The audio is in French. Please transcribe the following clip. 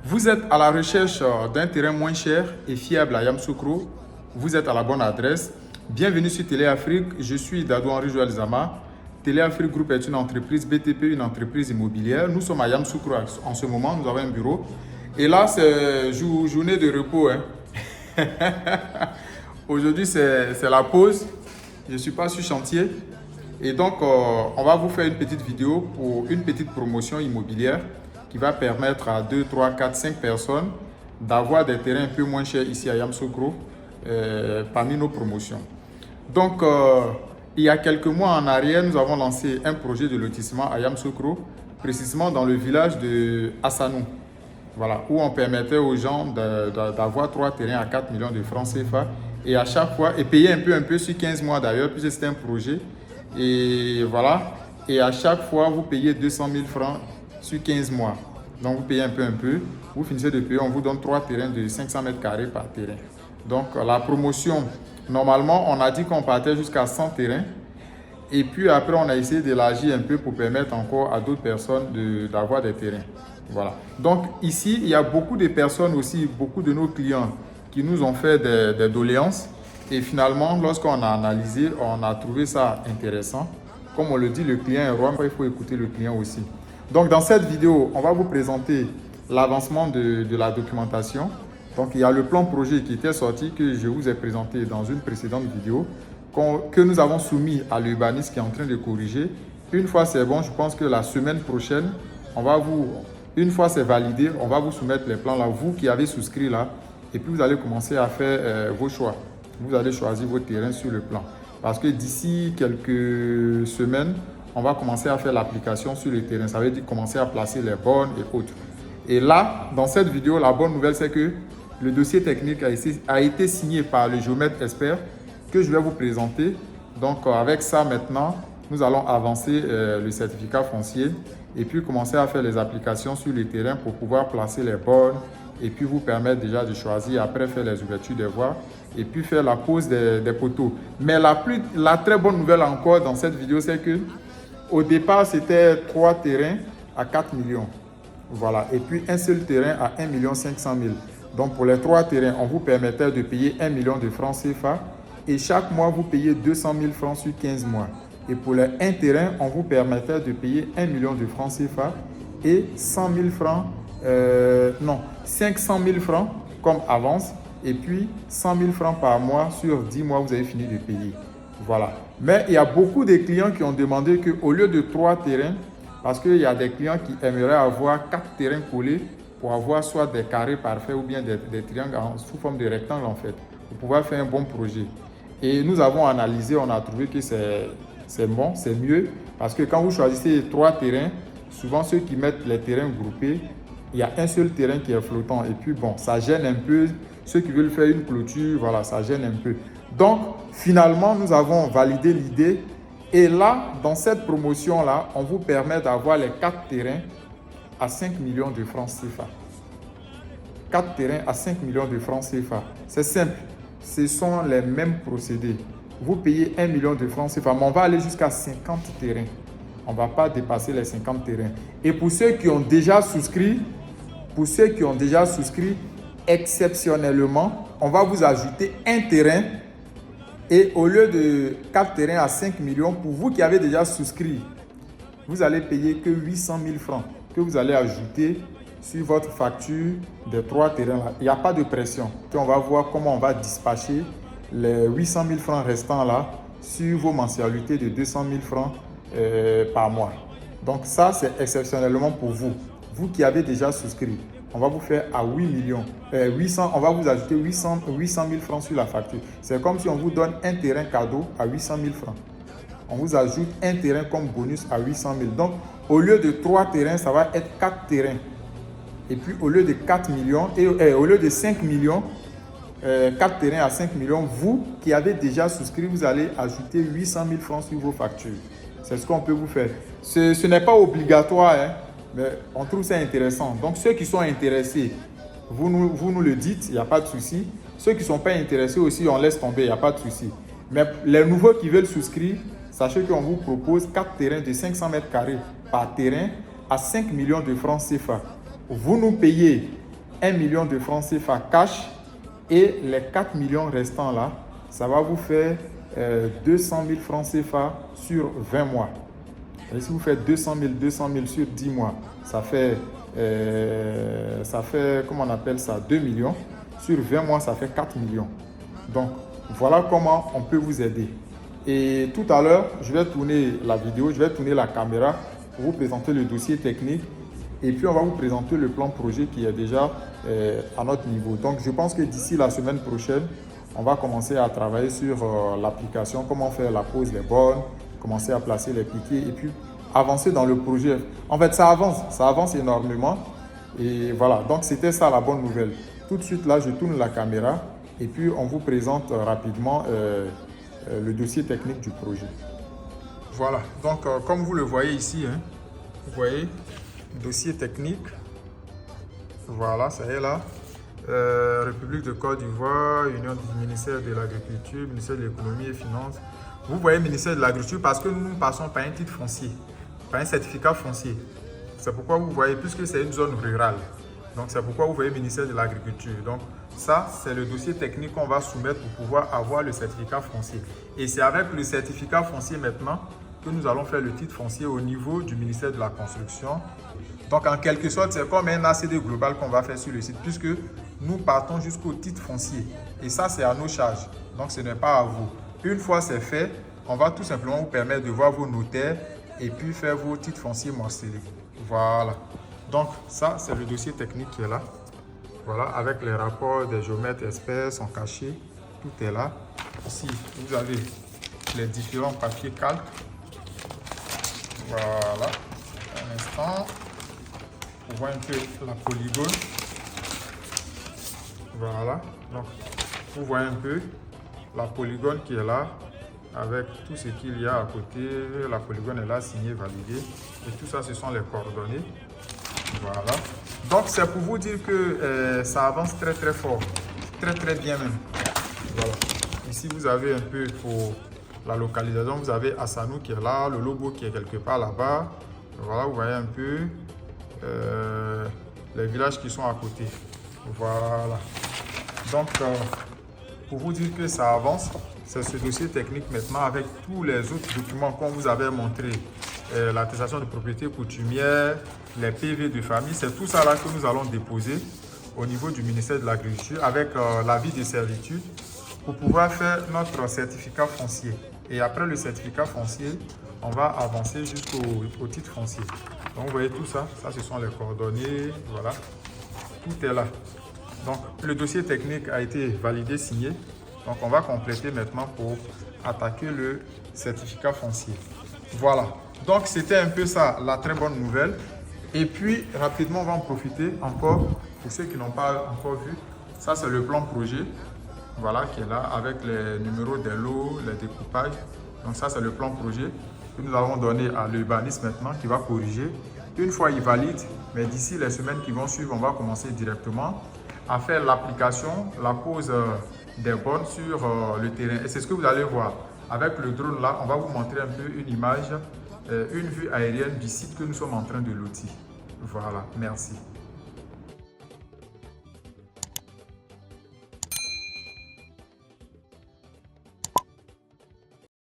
Vous êtes à la recherche d'un terrain moins cher et fiable à Yamoussoukro. Vous êtes à la bonne adresse. Bienvenue sur Téléafrique. Je suis Dadou Henri Joël Zama. Téléafrique Group est une entreprise BTP, une entreprise immobilière. Nous sommes à Yamoussoukro en ce moment. Nous avons un bureau. Et là, c'est journée de repos. Aujourd'hui, c'est la pause. Je ne suis pas sur chantier. Et donc, on va vous faire une petite vidéo pour une petite promotion immobilière qui va permettre à 2, 3, 4, 5 personnes d'avoir des terrains un peu moins chers ici à Yamoussoukro parmi nos promotions. Donc, il y a quelques mois en arrière, nous avons lancé un projet de lotissement à Yamoussoukro, précisément dans le village de Assanou, voilà, où on permettait aux gens d'avoir 3 terrains à 4 millions de francs CFA et à chaque fois, et payer un peu sur 15 mois d'ailleurs, puisque c'était un projet. Et voilà, et à chaque fois, vous payez 200 000 francs sur 15 mois. Donc, vous payez un peu. Vous finissez de payer, on vous donne 3 terrains de 500 mètres carrés par terrain. Donc, la promotion, normalement, on a dit qu'on partait jusqu'à 100 terrains. Et puis après, on a essayé d'élargir un peu pour permettre encore à d'autres personnes d'avoir des terrains. Voilà. Donc, ici, il y a beaucoup de personnes aussi, beaucoup de nos clients qui nous ont fait des doléances. Et finalement, lorsqu'on a analysé, on a trouvé ça intéressant. Comme on le dit, le client est roi, il faut écouter le client aussi. Donc, dans cette vidéo, on va vous présenter l'avancement de la documentation. Donc, il y a le plan projet qui était sorti, que je vous ai présenté dans une précédente vidéo, que nous avons soumis à l'urbaniste qui est en train de corriger. Une fois c'est bon, je pense que la semaine prochaine, une fois c'est validé, on va vous soumettre les plans là, vous qui avez souscrit là, et puis vous allez commencer à faire vos choix. Vous allez choisir vos terrains sur le plan. Parce que d'ici quelques semaines, on va commencer à faire l'application sur le terrain. Ça veut dire commencer à placer les bornes et autres. Et là, dans cette vidéo, la bonne nouvelle, c'est que le dossier technique a été signé par le géomètre expert que je vais vous présenter. Donc, avec ça, maintenant, nous allons avancer le certificat foncier et puis commencer à faire les applications sur le terrain pour pouvoir placer les bornes et puis vous permettre déjà de choisir, après faire les ouvertures des voies et puis faire la pose des poteaux. Mais la très bonne nouvelle encore dans cette vidéo, c'est que au départ, c'était 3 terrains à 4 millions. Voilà. Et puis un seul terrain à 1 500 000. Donc pour les 3 terrains, on vous permettait de payer 1 million de francs CFA et chaque mois, vous payez 200 000 francs sur 15 mois. Et pour les 1 terrain, on vous permettait de payer 1 million de francs CFA et 100 000 francs, 500 000 francs comme avance. Et puis 100 000 francs par mois sur 10 mois, vous avez fini de payer. Voilà. Mais il y a beaucoup de clients qui ont demandé qu'au lieu de 3 terrains, parce qu'il y a des clients qui aimeraient avoir 4 terrains collés pour avoir soit des carrés parfaits ou bien des triangles sous forme de rectangle en fait, pour pouvoir faire un bon projet. Et nous avons analysé, on a trouvé que c'est bon, c'est mieux, parce que quand vous choisissez 3 terrains, souvent ceux qui mettent les terrains groupés, il y a un seul terrain qui est flottant et puis bon, ça gêne un peu. Ceux qui veulent faire une clôture, voilà, ça gêne un peu. Donc, finalement, nous avons validé l'idée. Et là, dans cette promotion-là, on vous permet d'avoir les 4 terrains à 5 millions de francs CFA. 4 terrains à 5 millions de francs CFA. C'est simple. Ce sont les mêmes procédés. Vous payez 1 million de francs CFA, mais on va aller jusqu'à 50 terrains. On ne va pas dépasser les 50 terrains. Et pour ceux qui ont déjà souscrit, exceptionnellement, on va vous ajouter un terrain et au lieu de 4 terrains à 5 millions, pour vous qui avez déjà souscrit, vous allez payer que 800 000 francs que vous allez ajouter sur votre facture des 3 terrains là. Il n'y a pas de pression. On va voir comment on va dispatcher les 800 000 francs restants là sur vos mensualités de 200 000 francs par mois. Donc ça, c'est exceptionnellement pour vous. Vous qui avez déjà souscrit, on va vous faire à 8 millions. On va vous ajouter 800 000 francs sur la facture. C'est comme si on vous donne un terrain cadeau à 800 000 francs. On vous ajoute un terrain comme bonus à 800 000. Donc, au lieu de 3 terrains, ça va être 4 terrains. Et puis, au lieu de 4 millions, au lieu de 5 millions, 4 terrains à 5 millions, vous qui avez déjà souscrit, vous allez ajouter 800 000 francs sur vos factures. C'est ce qu'on peut vous faire. Ce n'est pas obligatoire, hein, mais on trouve ça intéressant. Donc, ceux qui sont intéressés, vous nous le dites, il n'y a pas de souci. Ceux qui ne sont pas intéressés aussi, on laisse tomber, il n'y a pas de souci. Mais les nouveaux qui veulent souscrire, sachez qu'on vous propose 4 terrains de 500 mètres carrés par terrain à 5 millions de francs CFA. Vous nous payez 1 million de francs CFA cash et les 4 millions restants là, ça va vous faire 200 000 francs CFA sur 20 mois. Et si vous faites 200 000 sur 10 mois, ça fait, comment on appelle ça, 2 millions. Sur 20 mois, ça fait 4 millions. Donc, voilà comment on peut vous aider. Et tout à l'heure, je vais tourner la vidéo, je vais tourner la caméra pour vous présenter le dossier technique. Et puis, on va vous présenter le plan projet qui est déjà à notre niveau. Donc, je pense que d'ici la semaine prochaine, on va commencer à travailler sur l'application, comment faire la pose des bornes, commencer à placer les piquets et puis avancer dans le projet. En fait, ça avance énormément. Et voilà, donc c'était ça la bonne nouvelle. Tout de suite, là, je tourne la caméra et puis on vous présente rapidement le dossier technique du projet. Voilà, donc comme vous le voyez ici, hein, vous voyez, dossier technique. Voilà, ça y est là. République de Côte d'Ivoire, Union du ministère de l'Agriculture, ministère de l'Économie et Finances. Vous voyez ministère de l'Agriculture parce que nous passons par un titre foncier, par un certificat foncier. C'est pourquoi vous voyez, puisque c'est une zone rurale. Donc c'est pourquoi vous voyez ministère de l'Agriculture. Donc ça, c'est le dossier technique qu'on va soumettre pour pouvoir avoir le certificat foncier. Et c'est avec le certificat foncier maintenant que nous allons faire le titre foncier au niveau du ministère de la Construction. Donc en quelque sorte, c'est comme un ACD global qu'on va faire sur le site puisque nous partons jusqu'au titre foncier. Et ça, c'est à nos charges. Donc ce n'est pas à vous. Une fois c'est fait, on va tout simplement vous permettre de voir vos notaires et puis faire vos titres fonciers morcelés. Voilà. Donc ça, c'est le dossier technique qui est là. Voilà, avec les rapports des géomètres experts sont cachés. Tout est là. Ici, vous avez les différents papiers calques. Voilà. Un instant. On voit un peu la polygone. Voilà. Donc, vous voyez un peu la polygone qui est là. Avec tout ce qu'il y a à côté. La polygone est là, signée, validée. Et tout ça, ce sont les coordonnées. Voilà. Donc, c'est pour vous dire que ça avance très très fort. Très bien même. Voilà. Ici, vous avez un peu pour la localisation. Vous avez Assanou qui est là, le logo qui est quelque part là-bas. Voilà, vous voyez un peu les villages qui sont à côté. Voilà. Donc, pour vous dire que ça avance, c'est ce dossier technique maintenant avec tous les autres documents qu'on vous avait montré. L'attestation de propriété coutumière, les PV de famille, c'est tout ça là que nous allons déposer au niveau du ministère de l'Agriculture avec l'avis de servitude pour pouvoir faire notre certificat foncier. Et après le certificat foncier, on va avancer jusqu'au titre foncier. Donc vous voyez tout ça, ça ce sont les coordonnées, voilà, tout est là. Donc le dossier technique a été validé, signé. Donc on va compléter maintenant pour attaquer le certificat foncier. Voilà. Donc, c'était un peu ça, la très bonne nouvelle. Et puis, rapidement, on va en profiter encore, pour ceux qui n'ont pas encore vu. Ça, c'est le plan projet, voilà, qui est là, avec les numéros des lots, les découpages. Donc, ça, c'est le plan projet que nous allons donner à l'urbaniste maintenant, qui va corriger. Une fois il valide, mais d'ici les semaines qui vont suivre, on va commencer directement à faire l'application, la pose des bornes sur le terrain. Et c'est ce que vous allez voir. Avec le drone là, on va vous montrer un peu une image, une vue aérienne du site que nous sommes en train de lotir. Voilà, merci.